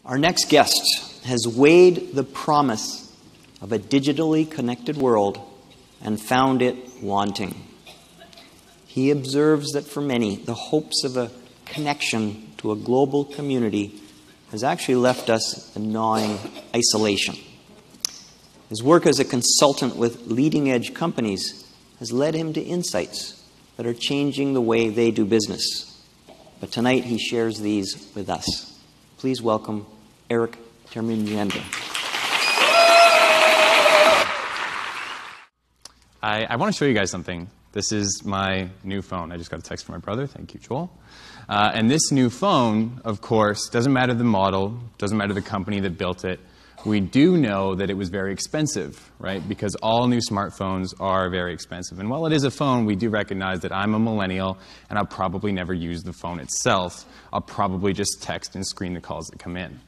Our next guest has weighed the promise of a digitally connected world and found it wanting. He observes that for many, the hopes of a connection to a global community has actually left us in gnawing isolation. His work as a consultant with leading-edge companies has led him to insights that are changing the way they do business. But tonight he shares these with us. Please welcome Eric Termuende. I want to show you guys something. This is my new phone. I just got a text from my brother. Thank you, Joel. And this new phone, of course, doesn't matter the model, doesn't matter the company that built it. We do know that it was very expensive, right? Because all new smartphones are very expensive. And while it is a phone, we do recognize that I'm a millennial, and I'll probably never use the phone itself. I'll probably just text and screen the calls that come in.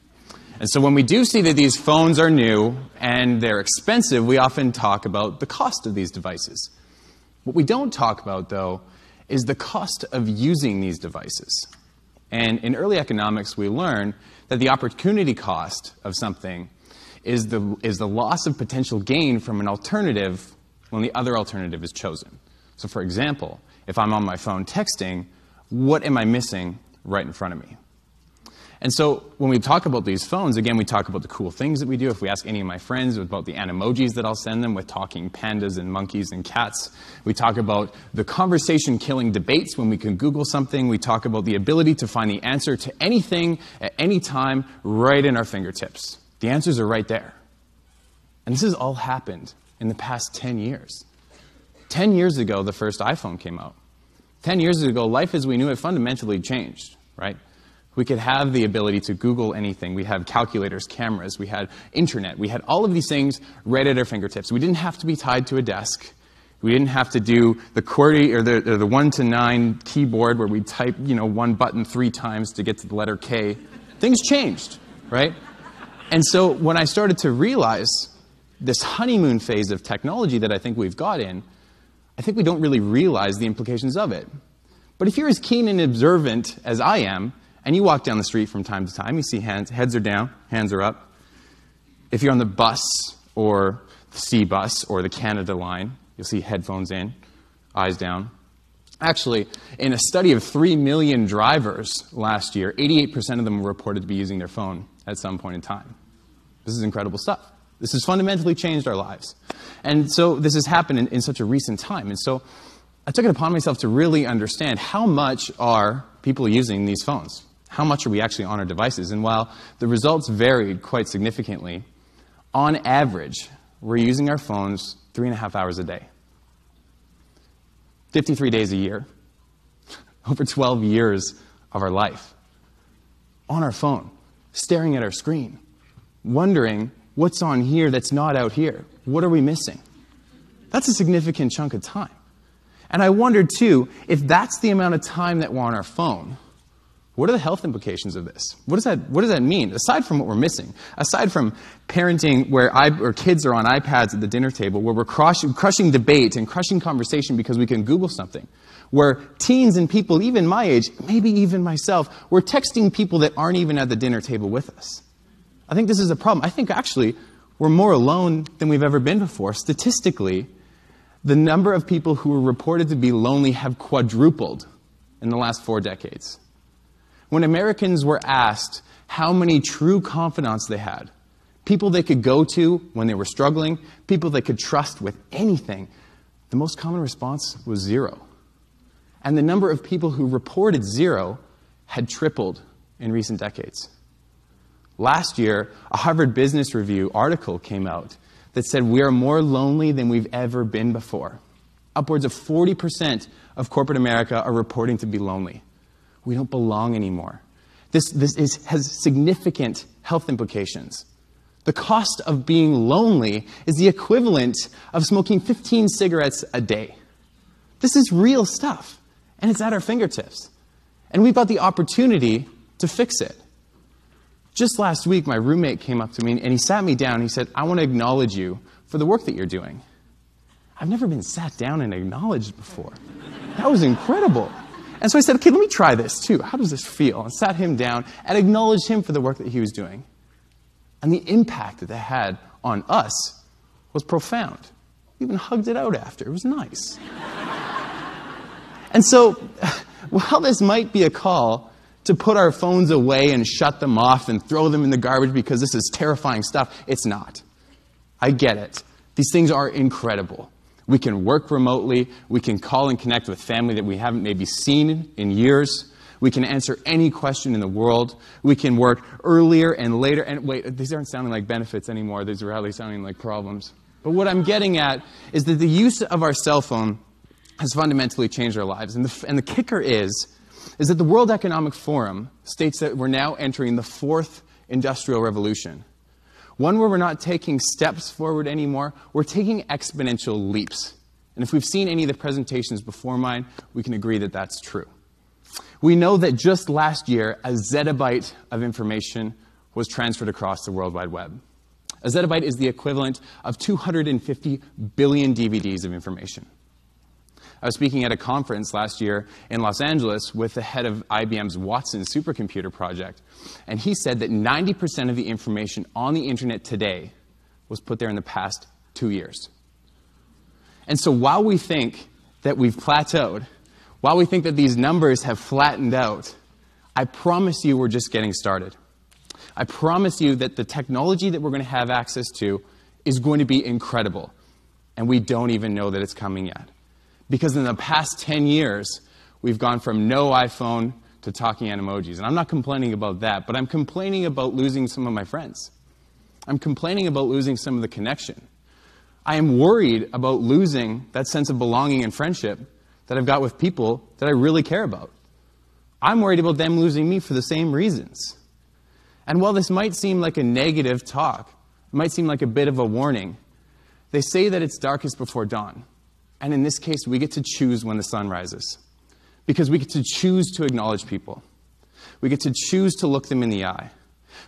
And so when we do see that these phones are new and they're expensive, we often talk about the cost of these devices. What we don't talk about, though, is the cost of using these devices. And in early economics, we learn that the opportunity cost of something is the loss of potential gain from an alternative when the other alternative is chosen. So for example, if I'm on my phone texting, what am I missing right in front of me? And so when we talk about these phones, again, we talk about the cool things that we do. If we ask any of my friends about the animojis that I'll send them with talking pandas and monkeys and cats, we talk about the conversation-killing debates when we can Google something. We talk about the ability to find the answer to anything at any time right in our fingertips. The answers are right there. And this has all happened in the past 10 years. 10 years ago, the first iPhone came out. 10 years ago, life as we knew it fundamentally changed, right? We could have the ability to Google anything. We had calculators, cameras, we had internet. We had all of these things right at our fingertips. We didn't have to be tied to a desk. We didn't have to do the QWERTY or the 1 to 9 keyboard where we type, one button 3 times to get to the letter K. Things changed, right? And so when I started to realize this honeymoon phase of technology that I think we've got in, I think we don't really realize the implications of it. But if you're as keen and observant as I am, and you walk down the street from time to time, you see heads are down, hands are up. If you're on the bus or the C bus or the Canada line, you'll see headphones in, eyes down. Actually, in a study of 3 million drivers last year, 88% of them were reported to be using their phone at some point in time. This is incredible stuff. This has fundamentally changed our lives. And so this has happened in such a recent time. And so I took it upon myself to really understand how much are people using these phones. How much are we actually on our devices? And while the results varied quite significantly, on average, we're using our phones 3.5 hours a day. 53 days a year. Over 12 years of our life. On our phone, staring at our screen, wondering what's on here that's not out here. What are we missing? That's a significant chunk of time. And I wondered, too, if that's the amount of time that we're on our phone, what are the health implications of this? What does that mean? Aside from what we're missing, aside from parenting where kids are on iPads at the dinner table, where we're crushing debate and crushing conversation because we can Google something, where teens and people, even my age, maybe even myself, we're texting people that aren't even at the dinner table with us. I think this is a problem. I think actually we're more alone than we've ever been before. Statistically, the number of people who are reported to be lonely have quadrupled in the last 4 decades. When Americans were asked how many true confidants they had, people they could go to when they were struggling, people they could trust with anything, the most common response was 0. And the number of people who reported 0 had tripled in recent decades. Last year, a Harvard Business Review article came out that said we are more lonely than we've ever been before. Upwards of 40% of corporate America are reporting to be lonely. We don't belong anymore. This has significant health implications. The cost of being lonely is the equivalent of smoking 15 cigarettes a day. This is real stuff, and it's at our fingertips. And we've got the opportunity to fix it. Just last week, my roommate came up to me, and he sat me down. He said, I want to acknowledge you for the work that you're doing. I've never been sat down and acknowledged before. That was incredible. And so I said, okay, let me try this too. How does this feel? And sat him down and acknowledged him for the work that he was doing. And the impact that had on us was profound. We even hugged it out after. It was nice. And so, while this might be a call to put our phones away and shut them off and throw them in the garbage because this is terrifying stuff, it's not. I get it. These things are incredible. We can work remotely. We can call and connect with family that we haven't maybe seen in years. We can answer any question in the world. We can work earlier and later. And wait, these aren't sounding like benefits anymore. These are really sounding like problems. But what I'm getting at is that the use of our cell phone has fundamentally changed our lives. And the kicker is that the World Economic Forum states that we're now entering the fourth industrial revolution. One where we're not taking steps forward anymore, we're taking exponential leaps. And if we've seen any of the presentations before mine, we can agree that that's true. We know that just last year, a zettabyte of information was transferred across the World Wide Web. A zettabyte is the equivalent of 250 billion DVDs of information. I was speaking at a conference last year in Los Angeles with the head of IBM's Watson supercomputer project, and he said that 90% of the information on the internet today was put there in the past 2 years. And so while we think that we've plateaued, while we think that these numbers have flattened out, I promise you we're just getting started. I promise you that the technology that we're going to have access to is going to be incredible, and we don't even know that it's coming yet. Because in the past 10 years, we've gone from no iPhone to talking in emojis. And I'm not complaining about that, but I'm complaining about losing some of my friends. I'm complaining about losing some of the connection. I am worried about losing that sense of belonging and friendship that I've got with people that I really care about. I'm worried about them losing me for the same reasons. And while this might seem like a negative talk, it might seem like a bit of a warning, they say that it's darkest before dawn. And in this case, we get to choose when the sun rises. Because we get to choose to acknowledge people. We get to choose to look them in the eye.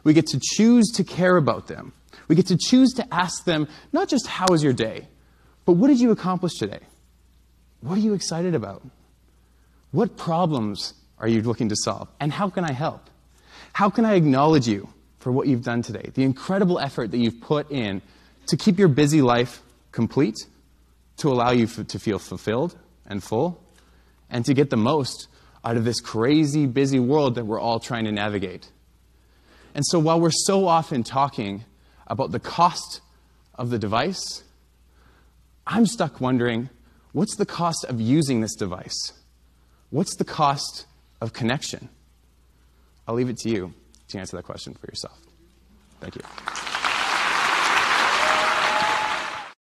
We get to choose to care about them. We get to choose to ask them, not just how was your day, but what did you accomplish today? What are you excited about? What problems are you looking to solve? And how can I help? How can I acknowledge you for what you've done today? The incredible effort that you've put in to keep your busy life complete, to allow you to feel fulfilled and full, and to get the most out of this crazy, busy world that we're all trying to navigate. And so while we're so often talking about the cost of the device, I'm stuck wondering, what's the cost of using this device? What's the cost of connection? I'll leave it to you to answer that question for yourself. Thank you.